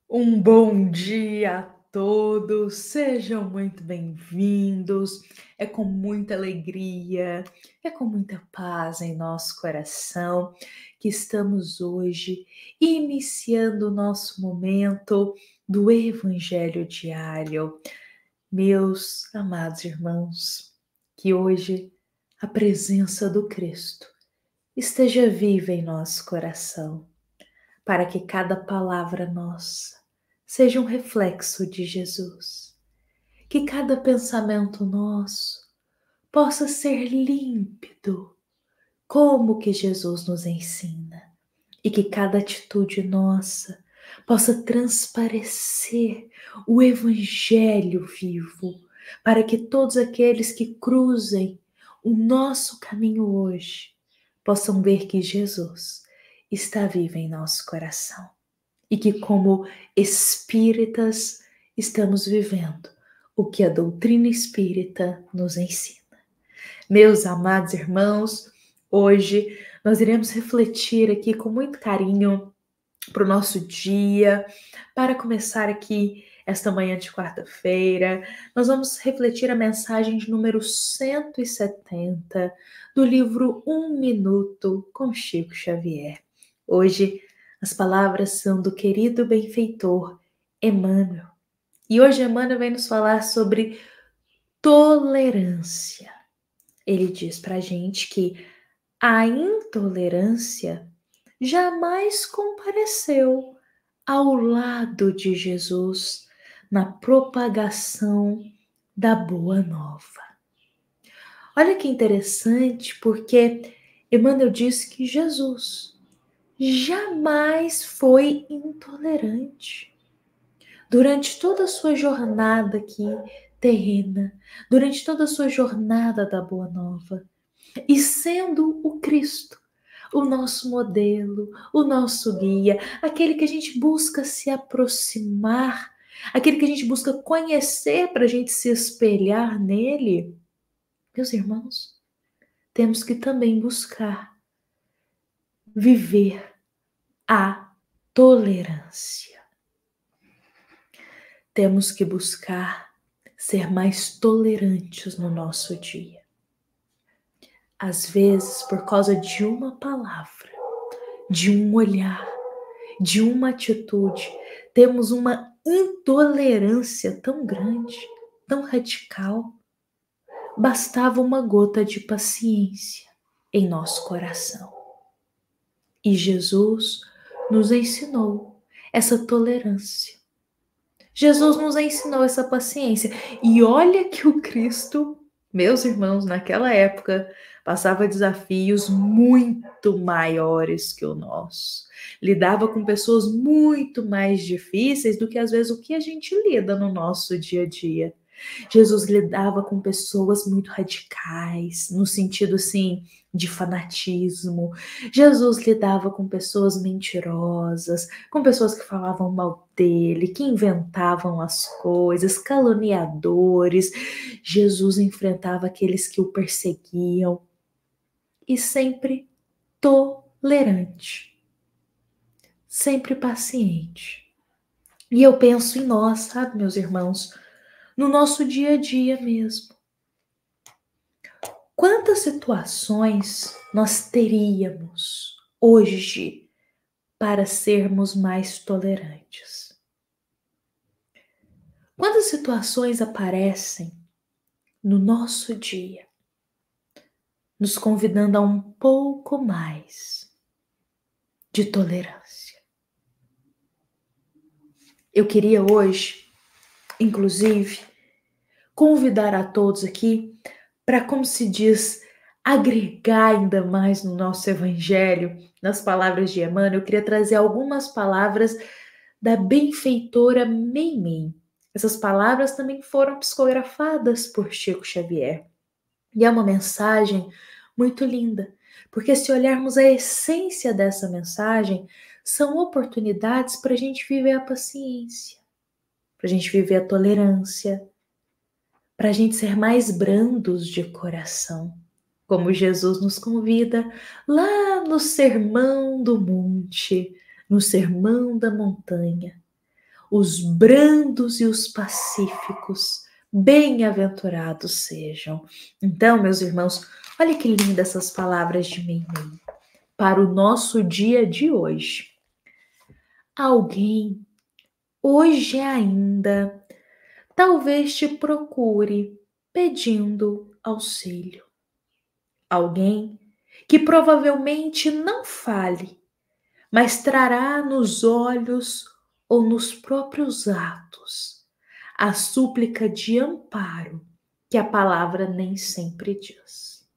Um bom dia a todos, sejam muito bem-vindos. É com muita alegria, é com muita paz em nosso coração que estamos hoje iniciando o nosso momento do Evangelho Diário. Meus amados irmãos, que hoje a presença do Cristo esteja viva em nosso coração, para que cada palavra nossa seja um reflexo de Jesus. Que cada pensamento nosso possa ser límpido, como que Jesus nos ensina. E que cada atitude nossa possa transparecer o Evangelho vivo, para que todos aqueles que cruzem o nosso caminho hoje possam ver que Jesus está vivo em nosso coração. E que, como espíritas, estamos vivendo o que a doutrina espírita nos ensina. Meus amados irmãos, hoje nós iremos refletir aqui com muito carinho para o nosso dia, para começar aqui esta manhã de quarta-feira. Nós vamos refletir a mensagem de número 170 do livro Um Minuto com Chico Xavier. Hoje as palavras são do querido benfeitor Emmanuel. E hoje Emmanuel vem nos falar sobre tolerância. Ele diz para a gente que a intolerância jamais compareceu ao lado de Jesus na propagação da Boa Nova. Olha que interessante, porque Emmanuel diz que Jesus jamais foi intolerante. Durante toda a sua jornada aqui terrena, durante toda a sua jornada da Boa Nova, e sendo o Cristo o nosso modelo, o nosso guia, aquele que a gente busca se aproximar, aquele que a gente busca conhecer para a gente se espelhar nele, meus irmãos, temos que também buscar viver a tolerância. Temos que buscar ser mais tolerantes no nosso dia. Às vezes, por causa de uma palavra, de um olhar, de uma atitude, temos uma intolerância tão grande, tão radical. Bastava uma gota de paciência em nosso coração. E Jesus nos ensinou essa tolerância. Jesus nos ensinou essa paciência. E olha que o Cristo, meus irmãos, naquela época, passava desafios muito maiores que o nosso. Lidava com pessoas muito mais difíceis do que às vezes o que a gente lida no nosso dia a dia. Jesus lidava com pessoas muito radicais, no sentido assim de fanatismo. Jesus lidava com pessoas mentirosas, com pessoas que falavam mal dele, que inventavam as coisas, caluniadores. Jesus enfrentava aqueles que o perseguiam e sempre tolerante, sempre paciente. E eu penso em nós, sabe, meus irmãos, no nosso dia a dia mesmo. Quantas situações nós teríamos hoje para sermos mais tolerantes? Quantas situações aparecem no nosso dia, nos convidando a um pouco mais de tolerância? Eu queria hoje, inclusive, convidar a todos aqui para, como se diz, agregar ainda mais no nosso evangelho, nas palavras de Emmanuel. Eu queria trazer algumas palavras da benfeitora Meimei. Essas palavras também foram psicografadas por Chico Xavier. E é uma mensagem muito linda, porque se olharmos a essência dessa mensagem, são oportunidades para a gente viver a paciência, para a gente viver a tolerância, para a gente ser mais brandos de coração, como Jesus nos convida lá no Sermão do Monte, no Sermão da Montanha, os brandos e os pacíficos, bem-aventurados sejam. Então, meus irmãos, olha que lindas essas palavras de Meimei para o nosso dia de hoje. Alguém, hoje ainda, talvez te procure pedindo auxílio. Alguém que provavelmente não fale, mas trará nos olhos ou nos próprios atos a súplica de amparo que a palavra nem sempre diz.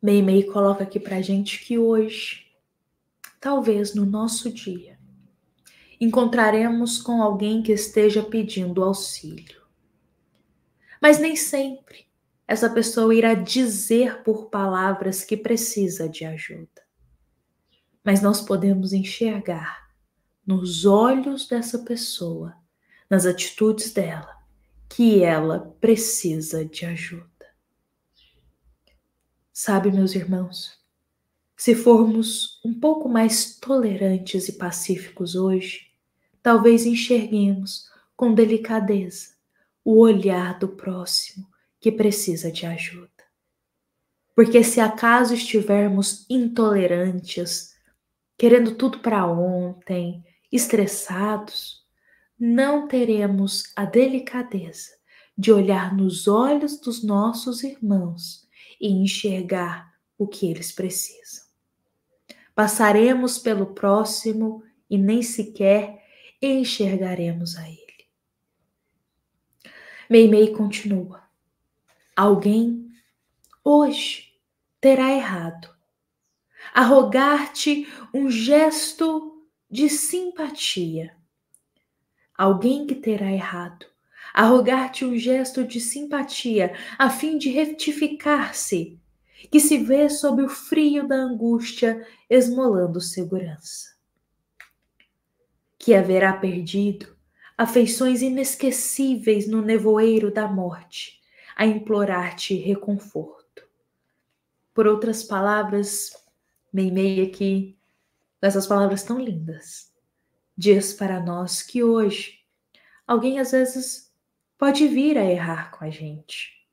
Meimei coloca aqui pra gente que hoje, talvez no nosso dia, encontraremos com alguém que esteja pedindo auxílio. Mas nem sempre essa pessoa irá dizer por palavras que precisa de ajuda. Mas nós podemos enxergar nos olhos dessa pessoa, nas atitudes dela, que ela precisa de ajuda. Sabe, meus irmãos, se formos um pouco mais tolerantes e pacíficos hoje, talvez enxerguemos com delicadeza o olhar do próximo que precisa de ajuda. Porque se acaso estivermos intolerantes, querendo tudo para ontem, estressados, não teremos a delicadeza de olhar nos olhos dos nossos irmãos e enxergar o que eles precisam. Passaremos pelo próximo e nem sequer enxergaremos a ele. Meimei continua. Alguém hoje terá errado a rogar-te um gesto de simpatia. Alguém que terá errado a rogar-te um gesto de simpatia a fim de retificar-se, que se vê sob o frio da angústia esmolando segurança. Que haverá perdido afeições inesquecíveis no nevoeiro da morte, a implorar-te reconforto. Por outras palavras, Meimei aqui, essas palavras tão lindas, diz para nós que hoje alguém às vezes pode vir a errar com a gente,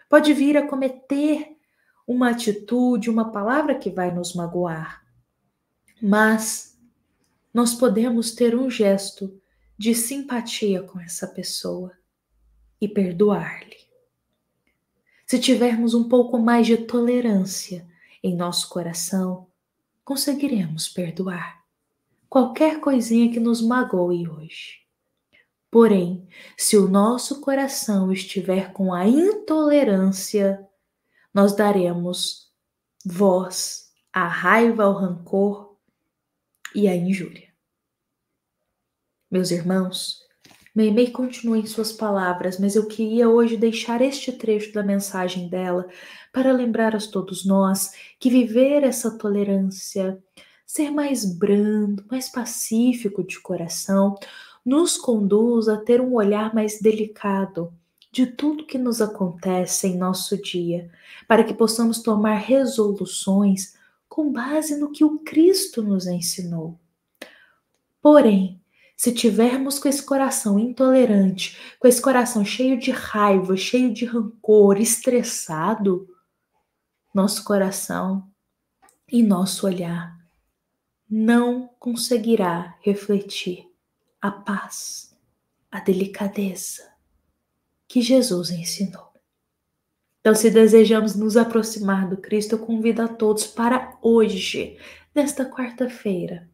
pode vir a cometer uma atitude, uma palavra que vai nos magoar, mas nós podemos ter um gesto de simpatia com essa pessoa e perdoar-lhe. Se tivermos um pouco mais de tolerância em nosso coração, conseguiremos perdoar qualquer coisinha que nos magoe hoje. Porém, se o nosso coração estiver com a intolerância, nós daremos voz à raiva, ao rancor e à injúria. Meus irmãos, Meimei continua em suas palavras, mas eu queria hoje deixar este trecho da mensagem dela para lembrar a todos nós que viver essa tolerância, ser mais brando, mais pacífico de coração, nos conduz a ter um olhar mais delicado de tudo que nos acontece em nosso dia, para que possamos tomar resoluções com base no que o Cristo nos ensinou. Porém, se tivermos com esse coração intolerante, com esse coração cheio de raiva, cheio de rancor, estressado, nosso coração e nosso olhar não conseguirá refletir a paz, a delicadeza que Jesus ensinou. Então, se desejamos nos aproximar do Cristo, eu convido a todos para hoje, nesta quarta-feira,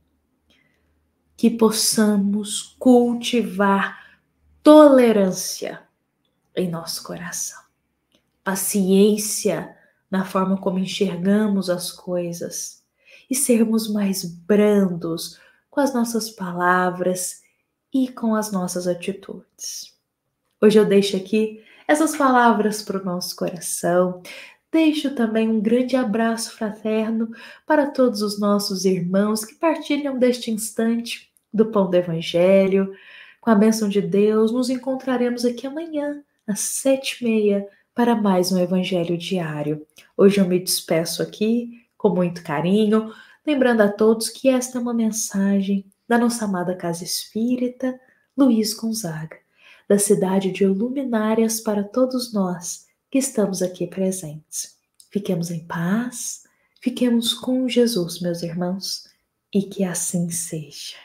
que possamos cultivar tolerância em nosso coração, paciência na forma como enxergamos as coisas e sermos mais brandos com as nossas palavras e com as nossas atitudes. Hoje eu deixo aqui essas palavras para o nosso coração. Deixo também um grande abraço fraterno para todos os nossos irmãos que partilham deste instante do Pão do Evangelho. Com a bênção de Deus, nos encontraremos aqui amanhã, às 7h30, para mais um Evangelho diário. Hoje eu me despeço aqui com muito carinho, lembrando a todos que esta é uma mensagem da nossa amada Casa Espírita Luiz Gonzaga, da cidade de luminárias para todos nós que estamos aqui presentes. Fiquemos em paz, fiquemos com Jesus, meus irmãos, e que assim seja.